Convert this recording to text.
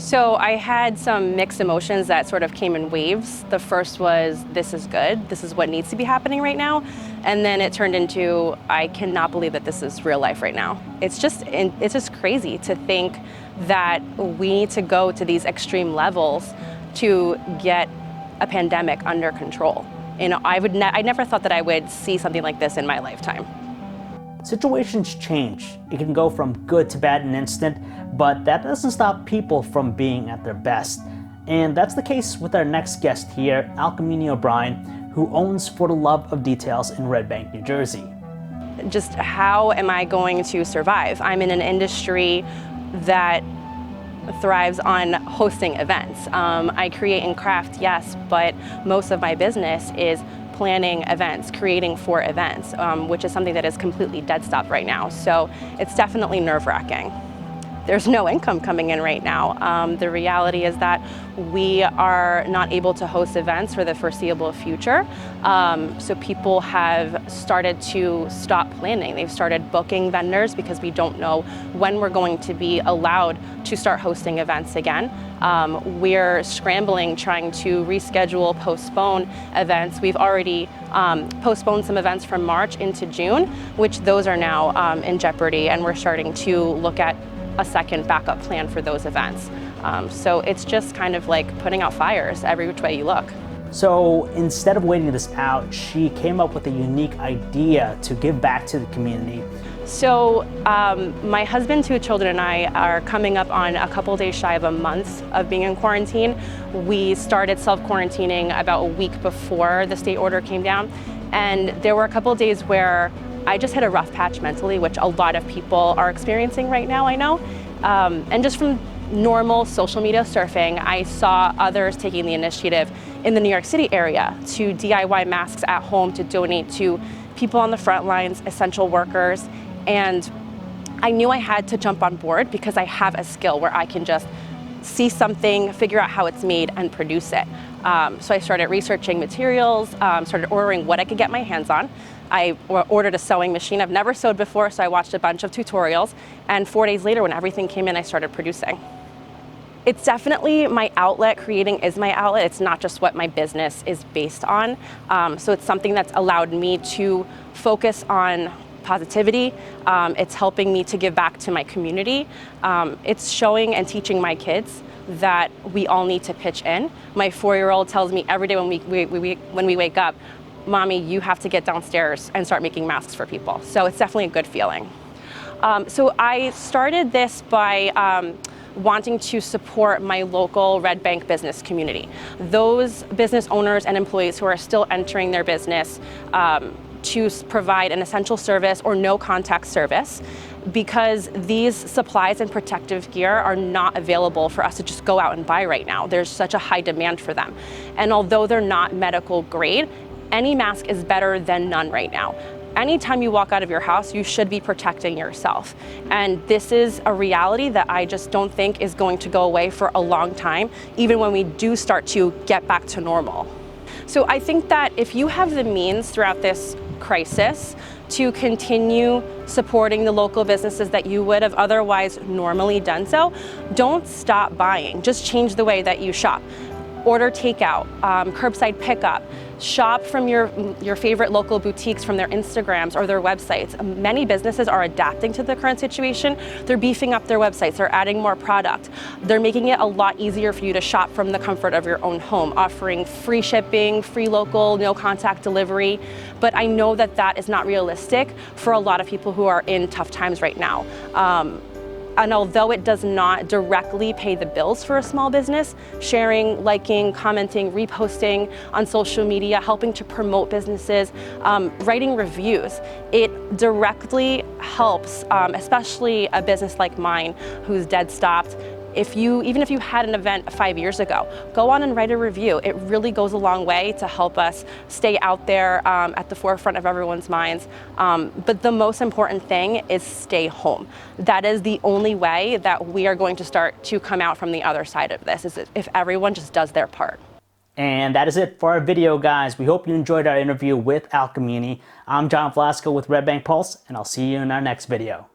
So I had some mixed emotions that sort of came in waves. The first was, this is good, this is what needs to be happening right now. And then it turned into, I cannot believe that this is real life right now. It's just crazy to think that we need to go to these extreme levels to get a pandemic under control. You know, I never thought that I would see something like this in my lifetime. Situations change. It can go from good to bad in an instant, but that doesn't stop people from being at their best. And that's the case with our next guest here, Alkmini O'Brien, who owns For the Love of Details in Red Bank, New Jersey. Just how am I going to survive? I'm in an industry that thrives on hosting events. I create and craft, yes, but most of my business is planning events, creating for events, which is something that is completely dead stop right now. So it's definitely nerve-wracking. There's no income coming in right now. The reality is that we are not able to host events for the foreseeable future. So people have started to stop planning. They've started booking vendors because we don't know when we're going to be allowed to start hosting events again. We're scrambling, trying to reschedule, postpone events. We've already postponed some events from March into June, which those are now in jeopardy, and we're starting to look at a second backup plan for those events. So it's just kind of like putting out fires every which way you look. So instead of waiting this out, she came up with a unique idea to give back to the community. So my husband, 2 children, and I are coming up on a couple days shy of a month of being in quarantine. We started self-quarantining about a week before the state order came down. And there were a couple days where I just hit a rough patch mentally, which a lot of people are experiencing right now, I know. And just from normal social media surfing, I saw others taking the initiative in the New York City area to DIY masks at home to donate to people on the front lines, essential workers. And I knew I had to jump on board because I have a skill where I can just see something, figure out how it's made, and produce it. So I started researching materials, started ordering what I could get my hands on. I ordered a sewing machine. I've never sewed before, so I watched a bunch of tutorials. And 4 days later, when everything came in, I started producing. It's definitely my outlet. Creating is my outlet. It's not just what my business is based on. So it's something that's allowed me to focus on positivity. It's helping me to give back to my community. It's showing and teaching my kids that we all need to pitch in. My 4-year-old tells me every day when we wake up, Mommy, you have to get downstairs and start making masks for people. So it's definitely a good feeling. So I started this by wanting to support my local Red Bank business community. Those business owners and employees who are still entering their business to provide an essential service or no contact service, because these supplies and protective gear are not available for us to just go out and buy right now. There's such a high demand for them. And although they're not medical grade, any mask is better than none right now. Anytime you walk out of your house, you should be protecting yourself. And this is a reality that I just don't think is going to go away for a long time, even when we do start to get back to normal. So I think that if you have the means throughout this crisis to continue supporting the local businesses that you would have otherwise normally done so, don't stop buying. Just change the way that you shop. Order takeout, curbside pickup, shop from your favorite local boutiques from their Instagrams or their websites. Many businesses are adapting to the current situation. They're beefing up their websites, they're adding more product. They're making it a lot easier for you to shop from the comfort of your own home, offering free shipping, free local, no contact delivery. But I know that that is not realistic for a lot of people who are in tough times right now. And although it does not directly pay the bills for a small business, sharing, liking, commenting, reposting on social media, helping to promote businesses, writing reviews, it directly helps, especially a business like mine who's dead stopped. Even if you had an event 5 years ago, go on and write a review. It really goes a long way to help us stay out there at the forefront of everyone's minds. But the most important thing is stay home. That is the only way that we are going to start to come out from the other side of this, is if everyone just does their part. And that is it for our video, guys. We hope you enjoyed our interview with Alkmini. I'm John Flasco with Red Bank Pulse, and I'll see you in our next video.